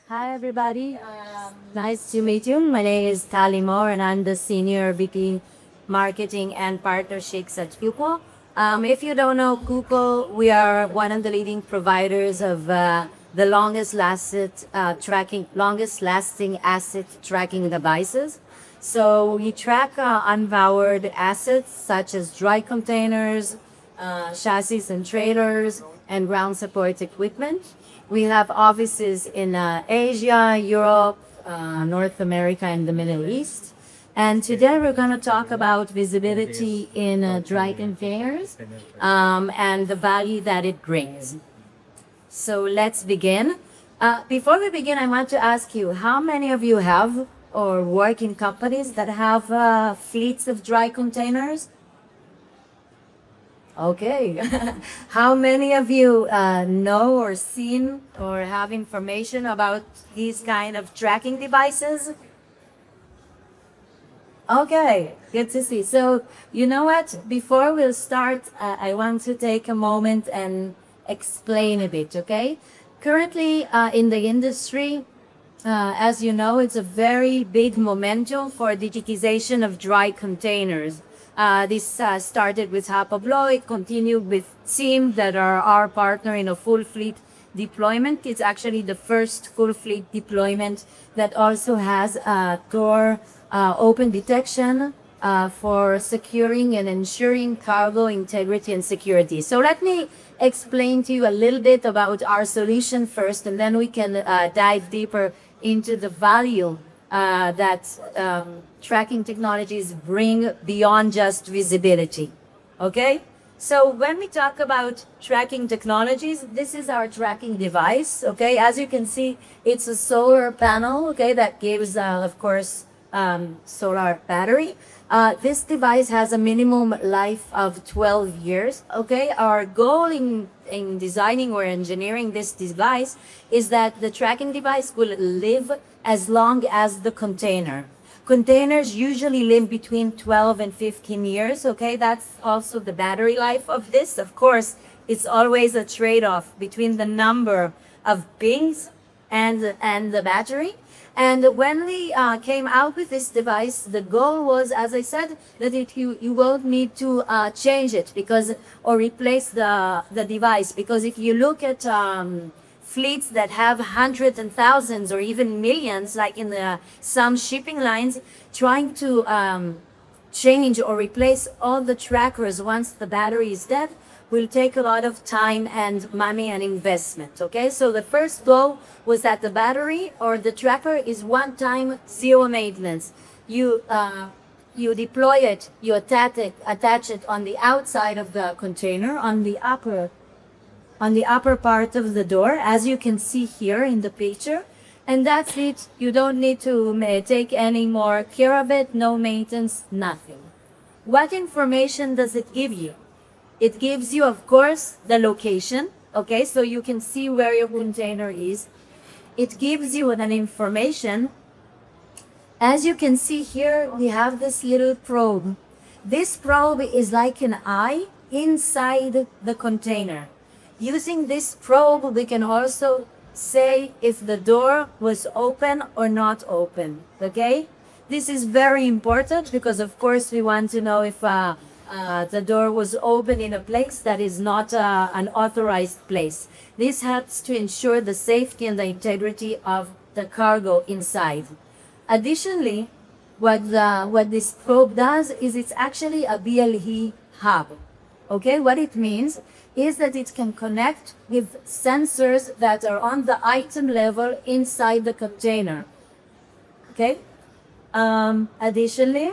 Hi, everybody. Nice to meet you. My name is Tal Leemor, and I'm the Senior VP Marketing and Partnerships at Hoopo. If you don't know Hoopo, we are one of the leading providers of the longest lasting asset tracking devices. So we track unpowered assets such as dry containers, chassis and trailers, and ground support equipment. We have offices in Asia, Europe, North America, and the Middle East. And today we're going to talk about visibility in dry containers and the value that it brings. So let's begin. Before we begin, I want to ask you, how many of you have or work in companies that have fleets of dry containers? Okay. How many of you know or seen or have information about these kind of tracking devices? Okay, good to see. So, you know what? Before we'll start, I want to take a moment and explain a bit, okay? Currently, in the industry, as you know, it's a very big momentum for digitization of dry containers. This started with Hoopo, it continued with Team that are our partner in a full fleet deployment. It's actually the first full fleet deployment that also has door open detection for securing and ensuring cargo integrity and security. So let me explain to you a little bit about our solution first, and then we can dive deeper into the value that tracking technologies bring beyond just visibility. Okay? So when we talk about tracking technologies, this is our tracking device. Okay? As you can see, it's a solar panel, okay, that gives, of course, solar battery. This device has a minimum life of 12 years. Okay, our goal in designing or engineering this device is that the tracking device will live as long as the container. Containers usually live between 12 and 15 years. Okay, that's also the battery life of this. Of course, it's always a trade-off between the number of pings and the battery. And when we came out with this device, the goal was, as I said, that you won't need to change it or replace the device. Because if you look at fleets that have hundreds and thousands or even millions, like in some shipping lines, trying to change or replace all the trackers once the battery is dead will take a lot of time and money and investment. Okay, so the first goal was that the battery or the tracker is one time, zero maintenance. You deploy it, you attach it on the outside of the container, on the upper part of the door, as you can see here in the picture. And that's it. You don't need to take any more care of it, no maintenance, nothing. What information does it give you? It gives you, of course, the location, okay, so you can see where your container is. It gives you an information. As you can see here, we have this little probe. This probe is like an eye inside the container. Using this probe, we can also say if the door was open or not open, okay? This is very important because, of course, we want to know if the door was open in a place that is not an authorized place. This helps to ensure the safety and the integrity of the cargo inside. Additionally, what this probe does is it's actually a BLE hub. Okay, what it means is that it can connect with sensors that are on the item level inside the container. Okay. Additionally,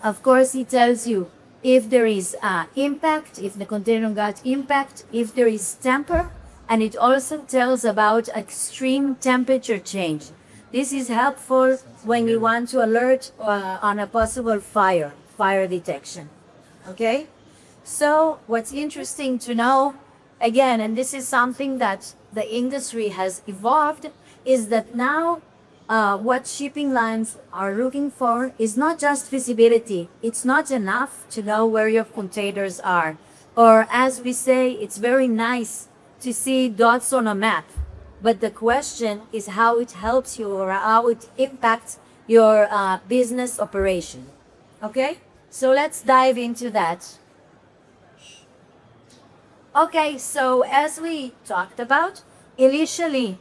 of course, it tells you if there is impact, if the container got impact, if there is temper, and it also tells about extreme temperature change. This is helpful when you want to alert on a possible fire detection. Okay? So what's interesting to know, again, and this is something that the industry has evolved, is that now what shipping lines are looking for is not just visibility. It's not enough to know where your containers are. Or as we say, it's very nice to see dots on a map. but the question is how it helps you or how it impacts your business operation. Okay, so let's dive into that. Okay, so as we talked about, initially,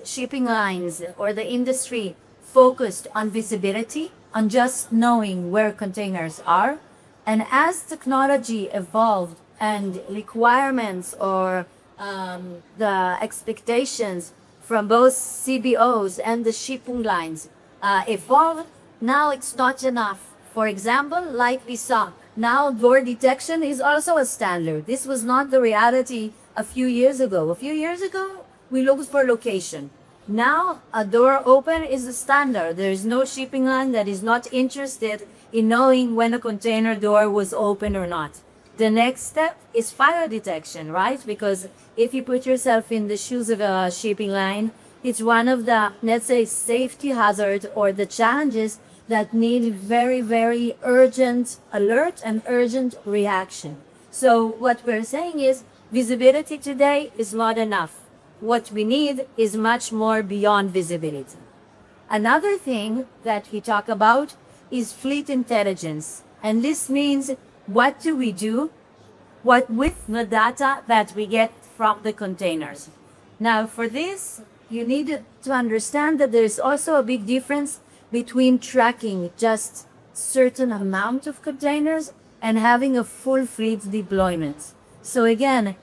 shipping lines or the industry focused on visibility, on just knowing where containers are. And as technology evolved and requirements or the expectations from both CBOs and the shipping lines evolved, now it's not enough. For example, like we saw, now door detection is also a standard. This was not the reality a few years ago. A few years ago, we looked for location. Now, a door open is a standard. There is no shipping line that is not interested in knowing when a container door was open or not. The next step is fire detection, right? Because if you put yourself in the shoes of a shipping line, it's one of the, let's say, safety hazard or the challenges that need very, very urgent alert and urgent reaction. So what we're saying is visibility today is not enough. What we need is much more beyond visibility. Another thing that we talk about is fleet intelligence. And this means what do we do with the data that we get from the containers. Now for this, you need to understand that there is also a big difference between tracking just certain amount of containers and having a full fleet deployment. So again,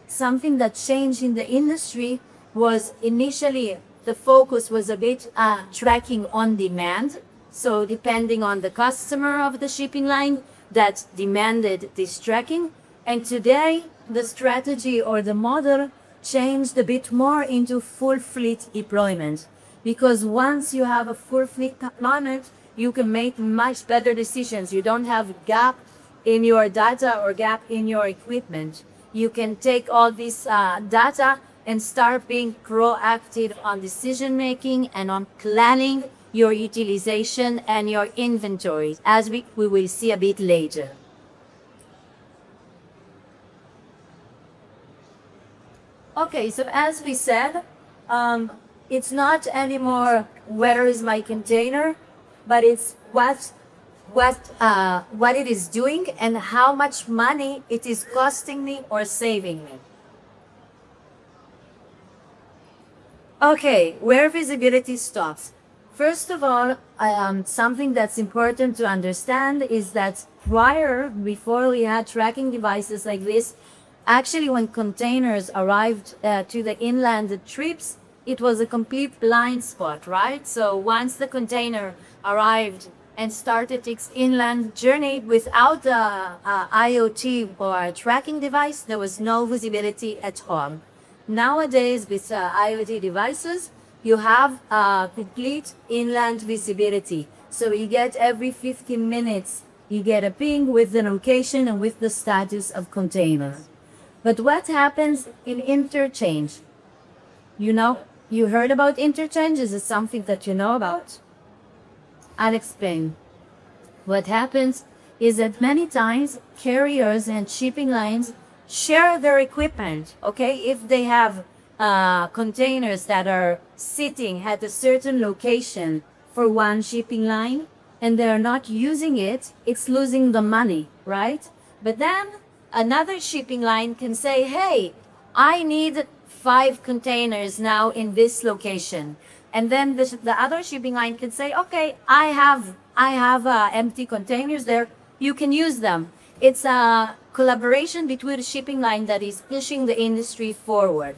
something that changed in the industry was initially the focus was a bit tracking on demand. So depending on the customer of the shipping line that demanded this tracking. And today the strategy or the model changed a bit more into full fleet deployment. Because once you have a full fleet deployment, you can make much better decisions. You don't have a gap in your data or gap in your equipment. You can take all this data and start being proactive on decision making and on planning your utilization and your inventory, as we will see a bit later. Okay, so as we said, it's not anymore where is my container, but it's what it is doing and how much money it is costing me or saving me. Okay, where visibility stops. First of all, something that's important to understand is that before we had tracking devices like this, actually when containers arrived to the inland trips, it was a complete blind spot, right? So once the container arrived and started its inland journey without the IoT or tracking device, there was no visibility at all. Nowadays, with IoT devices, you have complete inland visibility. So you get every 15 minutes, you get a ping with the location and with the status of containers. But what happens in interchange? You heard about interchange? Is it something that you know about? I'll explain. What happens is that many times carriers and shipping lines share their equipment, okay? If they have containers that are sitting at a certain location for one shipping line and they're not using it, it's losing the money, right? But then another shipping line can say, hey, I need 5 containers now in this location. And then the other shipping line can say, okay, I have empty containers there. You can use them. It's a collaboration between a shipping line that is pushing the industry forward.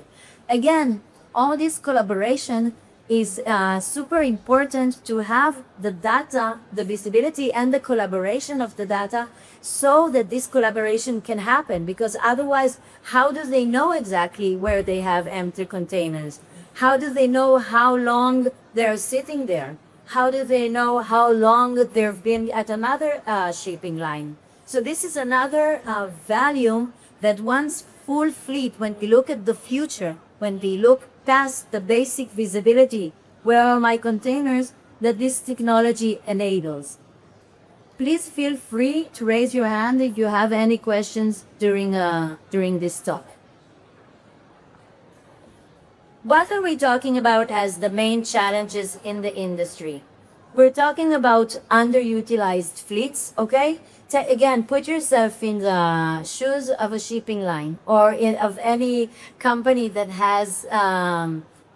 Again, all this collaboration is super important to have the data, the visibility and the collaboration of the data so that this collaboration can happen. Because otherwise, how do they know exactly where they have empty containers? How do they know how long they're sitting there? How do they know how long they've been at another shipping line? So this is another value that once full fleet, when we look at the future, when we look past the basic visibility, where are my containers, that this technology enables. Please feel free to raise your hand if you have any questions during this talk. What are we talking about as the main challenges in the industry? We're talking about underutilized fleets, okay? Again, put yourself in the shoes of a shipping line or of any company that has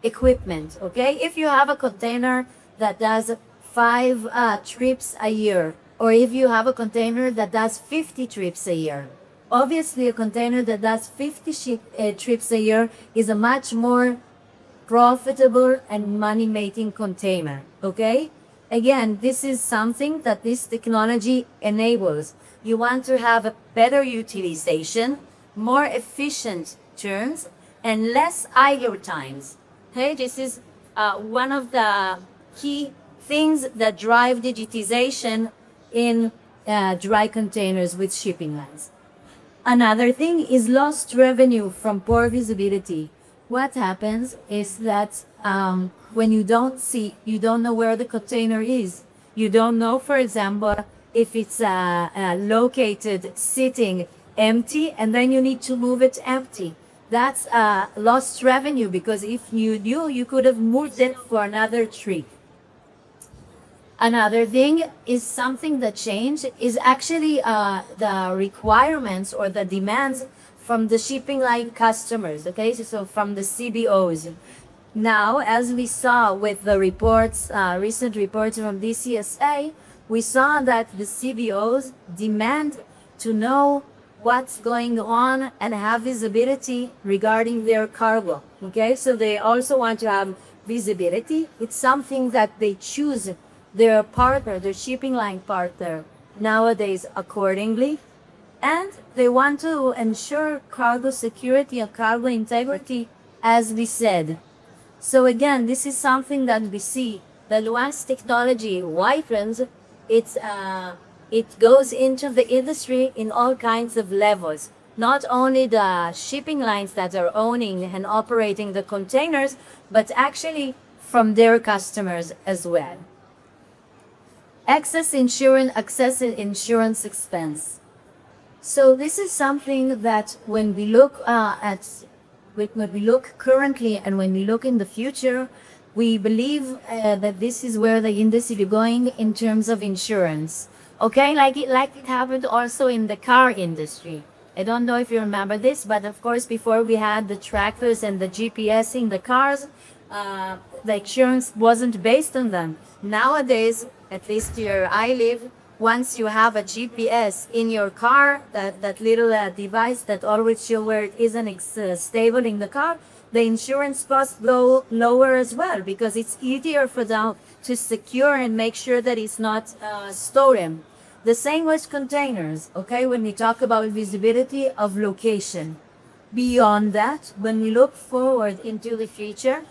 equipment, okay? If you have a container that does five trips a year, or if you have a container that does 50 trips a year, obviously a container that does 50 trips a year is a much more profitable and money-making container, okay? Again, this is something that this technology enables. You want to have a better utilization, more efficient turns, and less idle times. Okay, this is one of the key things that drive digitization in dry containers with shipping lines. Another thing is lost revenue from poor visibility. What happens is that when you don't see, you don't know where the container is. You don't know, for example, if it's located sitting empty and then you need to move it empty. That's lost revenue because if you knew, you could have moved it for another trip. Another thing is something that changed is actually the requirements or the demands from the shipping line customers, okay? So from the CBOs. Now, as we saw with the reports, recent reports from DCSA, we saw that the CBOs demand to know what's going on and have visibility regarding their cargo, okay? So they also want to have visibility. It's something that they choose their partner, their shipping line partner, nowadays accordingly. And they want to ensure cargo security and cargo integrity, as we said. So again, this is something that we see. The once technology widens, it goes into the industry in all kinds of levels. Not only the shipping lines that are owning and operating the containers, but actually from their customers as well. Excessive insurance expense. So this is something that when we look when we look currently and when we look in the future, we believe that this is where the industry is going in terms of insurance. Okay, like it happened also in the car industry. I don't know if you remember this, but of course, before we had the trackers and the GPS in the cars, the insurance wasn't based on them. Nowadays, at least where I live, once you have a GPS in your car, that little device that always shows where it isn't stable in the car, the insurance costs go lower as well because it's easier for them to secure and make sure that it's not stolen. The same with containers, okay, when we talk about visibility of location. Beyond that, when we look forward into the future,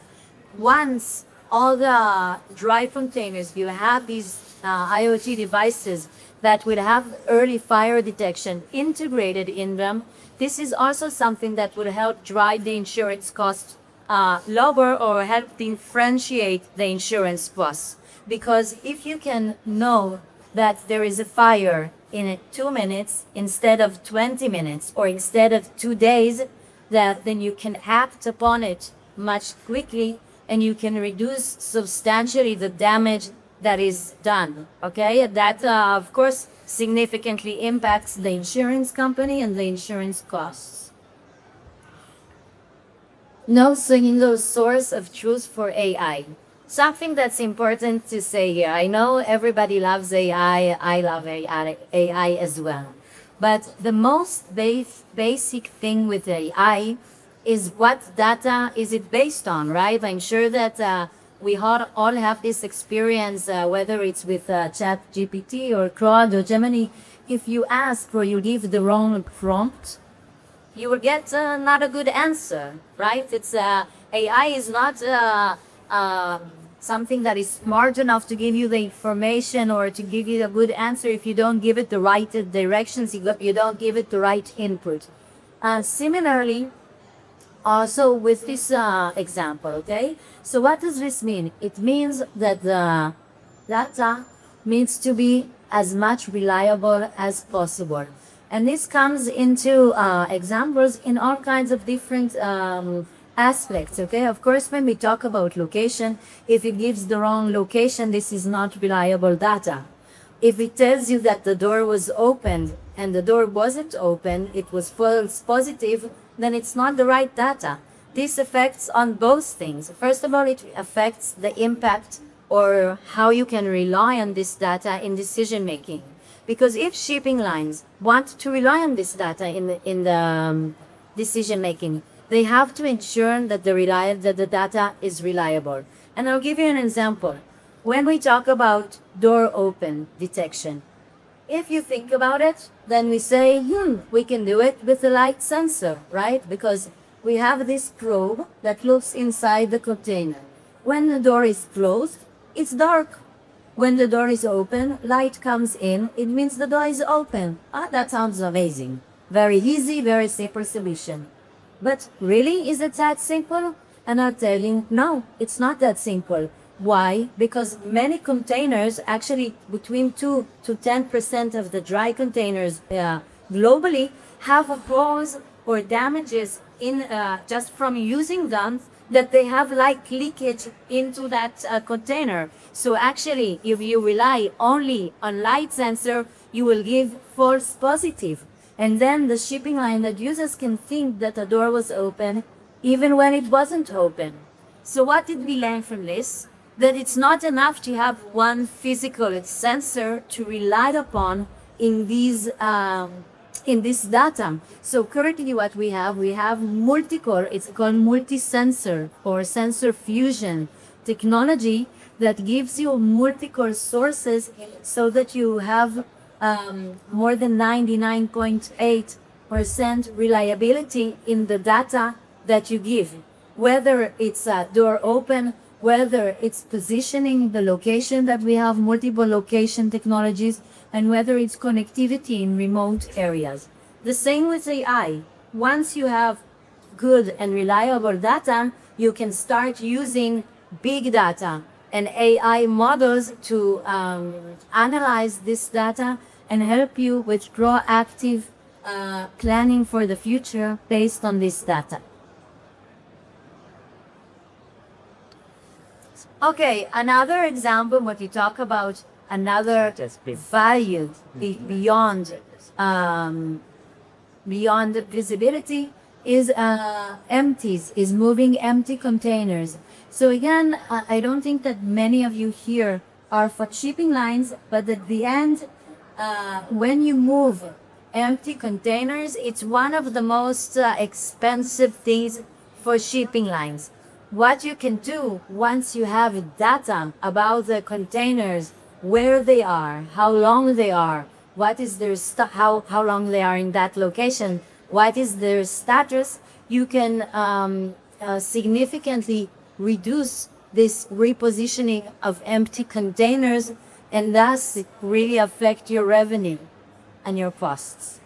once all the dry containers, you have these IoT devices that would have early fire detection integrated in them. This is also something that would help drive the insurance cost lower or help differentiate the insurance costs. Because if you can know that there is a fire in 2 minutes instead of 20 minutes or instead of 2 days, that then you can act upon it much quickly and you can reduce substantially the damage that is done, okay? That, of course, significantly impacts the insurance company and the insurance costs. No single source of truth for AI. Something that's important to say here. I know everybody loves AI. I love AI as well. But the most basic thing with AI is what data is it based on, right? I'm sure that we all have this experience, whether it's with ChatGPT or Claude or Gemini. If you ask or you give the wrong prompt, you will get not a good answer, right? It's AI is not something that is smart enough to give you the information or to give you a good answer if you don't give it the right directions, you don't give it the right input. Similarly, also with this example, okay? So what does this mean? It means that the data needs to be as much reliable as possible. And this comes into examples in all kinds of different aspects, okay? Of course, when we talk about location, if it gives the wrong location, this is not reliable data. If it tells you that the door was opened and the door wasn't open, it was false positive, then it's not the right data. This affects on both things. First of all, it affects the impact or how you can rely on this data in decision making. Because if shipping lines want to rely on this data in the decision making, they have to ensure that the data is reliable. And I'll give you an example. When we talk about door open detection, if you think about it, then we say, we can do it with a light sensor, right? Because we have this probe that looks inside the container. When the door is closed, it's dark. When the door is open, light comes in, it means the door is open. That sounds amazing. Very easy, very simple solution. But really, is it that simple? And I'll tell you, no, it's not that simple. Why? Because many containers, actually between 2 to 10% of the dry containers globally, have holes or damages in just from using them, that they have like leakage into that container. So actually, if you rely only on light sensor, you will give false positive. And then the shipping line that users can think that the door was open even when it wasn't open. So what did we learn from this? That it's not enough to have one physical sensor to rely upon in these in this data. So currently what we have multi-core, it's called multi-sensor or sensor fusion technology that gives you multi-core sources so that you have more than 99.8% reliability in the data that you give. Whether it's a door open, whether it's positioning the location, that we have multiple location technologies, and whether it's connectivity in remote areas. The same with AI. Once you have good and reliable data, you can start using big data and AI models to analyze this data and help you with proactive planning for the future based on this data. Okay, another example, what you talk about, another value beyond beyond visibility is is moving empty containers. So again, I don't think that many of you here are for shipping lines, but at the end, when you move empty containers, it's one of the most expensive things for shipping lines. What you can do once you have data about the containers, where they are, how long they are, what is their how long they are in that location, what is their status, you can significantly reduce this repositioning of empty containers and thus really affect your revenue and your costs.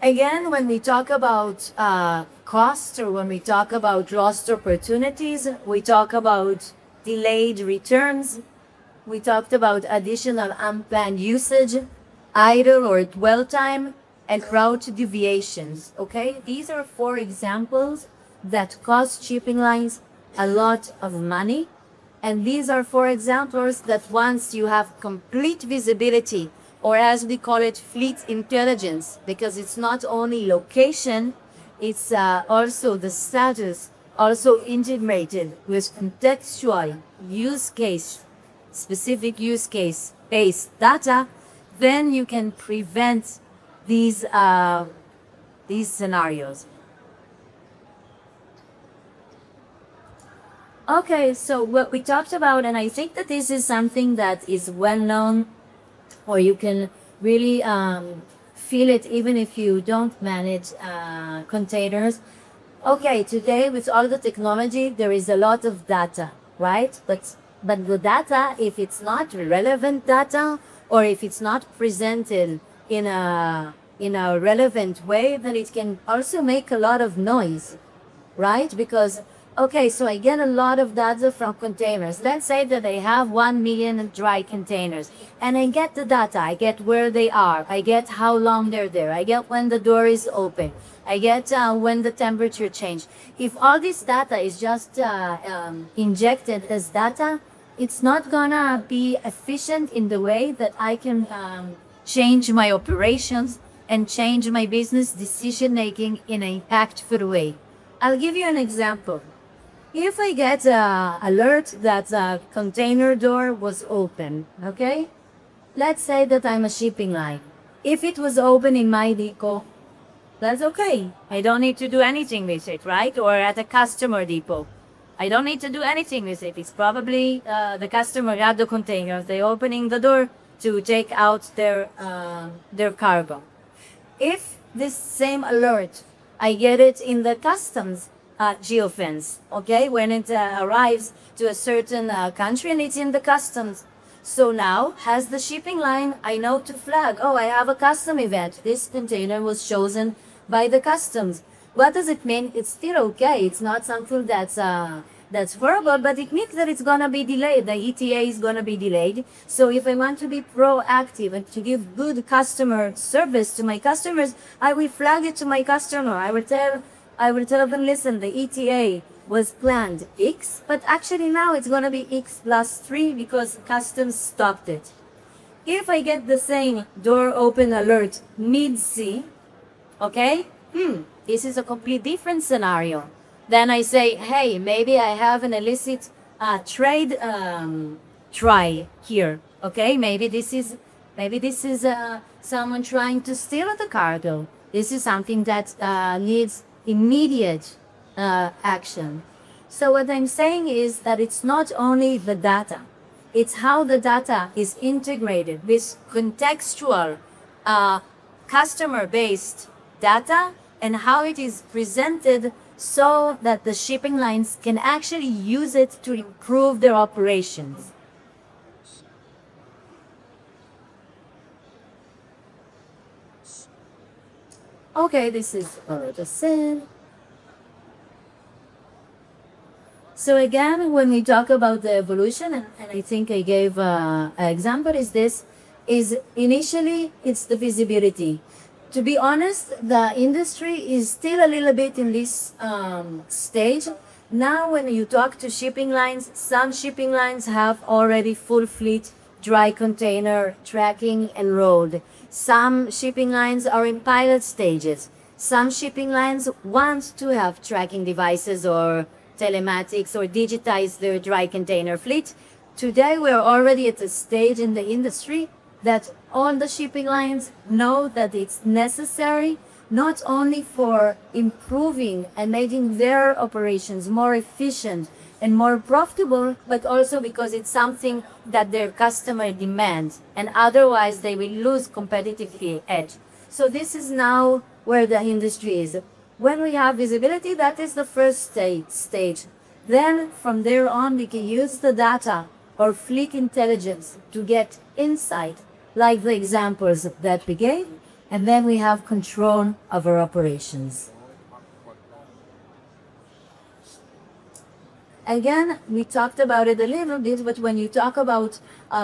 Again, when we talk about cost, or when we talk about lost opportunities, we talk about delayed returns, we talked about additional unplanned usage, idle or dwell time, and route deviations, okay? These are 4 examples that cost shipping lines a lot of money. And these are 4 examples that once you have complete visibility, or as we call it, fleet intelligence, because it's not only location, it's also the status, also integrated with contextual use case, specific use case based data, then you can prevent these scenarios. Okay, so what we talked about, and I think that this is something that is well known, or you can really feel it even if you don't manage containers. Okay, today with all the technology, there is a lot of data, right? But the data, if it's not relevant data, or if it's not presented in a relevant way, then it can also make a lot of noise, right? Because Okay, so I get a lot of data from containers. Let's say that I have 1 million dry containers, and I get the data. I get where they are. I get how long they're there. I get when the door is open. I get when the temperature change. If all this data is just injected as data, it's not gonna be efficient in the way that I can change my operations and change my business decision making in an impactful way. I'll give you an example. If I get an alert that a container door was open, okay? Let's say that I'm a shipping line. If it was open in my depot, that's okay. I don't need to do anything with it, right? Or at a customer depot. I don't need to do anything with it. It's probably the customer got the containers. They're opening the door to take out their cargo. If this same alert, I get it in the customs geofence, okay, when it arrives to a certain country and it's in the customs. So now, as the shipping line, I know to flag, oh, I have a custom event. This container was chosen by the customs. What does it mean? It's still okay. It's not something that's horrible, but it means that it's gonna be delayed. The ETA is gonna be delayed. So if I want to be proactive and to give good customer service to my customers, I will flag it to my customer. I will tell them, listen, the ETA was planned X, but actually now it's gonna be X plus 3 because customs stopped it. If I get the same door open alert mid-sea, okay, this is a complete different scenario. Then I say, hey, maybe I have an illicit trade try here. Okay, maybe this is someone trying to steal the cargo. This is something that needs immediate action. So what I'm saying is that it's not only the data, it's how the data is integrated with contextual customer-based data and how it is presented so that the shipping lines can actually use it to improve their operations. Okay, this is the same. So again, when we talk about the evolution, and I think I gave an example, is initially it's the visibility. To be honest, the industry is still a little bit in this stage. Now, when you talk to shipping lines, some shipping lines have already full fleet dry container tracking enrolled. Some shipping lines are in pilot stages. Some shipping lines want to have tracking devices or telematics or digitize their dry container fleet. Today, we are already at a stage in the industry that all the shipping lines know that it's necessary not only for improving and making their operations more efficient and more profitable, but also because it's something that their customer demands, and otherwise they will lose competitive edge. So this is now where the industry is. When we have visibility, that is the first stage. Then from there on, we can use the data or fleet intelligence to get insight, like the examples that we gave, and then we have control of our operations. Again, we talked about it a little bit, but when you talk about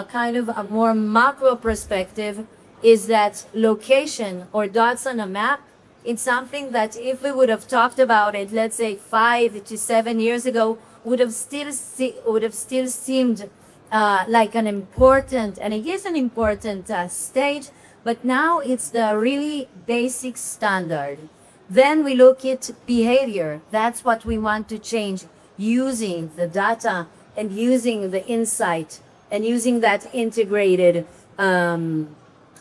kind of a more macro perspective, is that location or dots on a map, it's something that if we would have talked about it, let's say 5 to 7 years ago, would have still seemed like an important, and it is an important stage, but now it's the really basic standard. Then we look at behavior. That's what we want to change, using the data and using the insight and using that integrated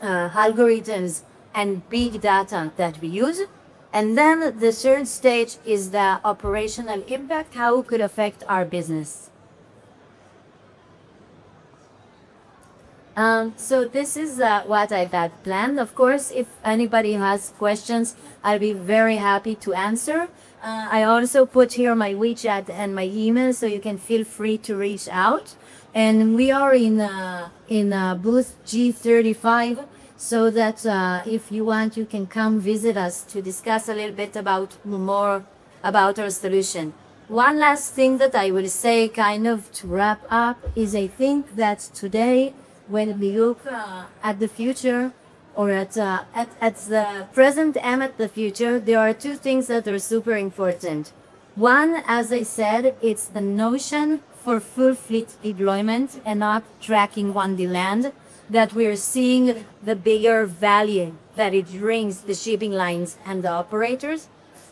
algorithms and big data that we use. And then the third stage is the operational impact, how it could affect our business. So this is what I've had planned. Of course, if anybody has questions, I'll be very happy to answer. I also put here my WeChat and my email, so you can feel free to reach out. And we are in booth G35, so that if you want, you can come visit us to discuss a little bit about more about our solution. One last thing that I will say, kind of to wrap up, is I think that today, when we look at the future, or at the present and at the future, there are two things that are super important. One, as I said, it's the notion for full fleet deployment and not tracking on the land, that we're seeing the bigger value that it brings the shipping lines and the operators.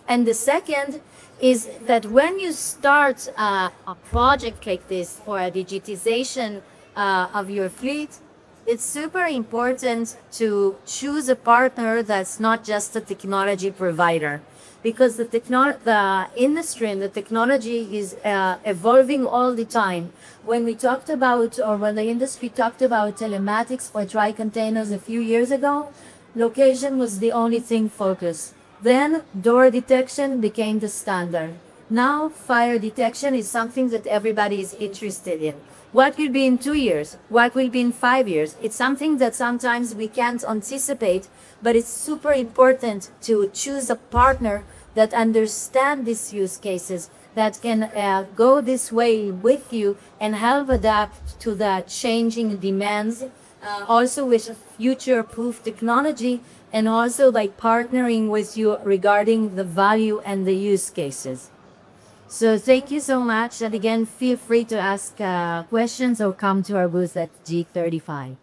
And the second is that when you start a project like this for a digitization of your fleet, it's super important to choose a partner that's not just a technology provider, because the industry and the technology is evolving all the time. When we talked about, or when the industry talked about telematics for dry containers a few years ago, location was the only thing focused. Then door detection became the standard. Now fire detection is something that everybody is interested in. What will be in 2 years? What will be in 5 years? It's something that sometimes we can't anticipate, but it's super important to choose a partner that understands these use cases, that can go this way with you and help adapt to the changing demands, also with future-proof technology, and also by partnering with you regarding the value and the use cases. So thank you so much. And again, feel free to ask questions or come to our booth at G35.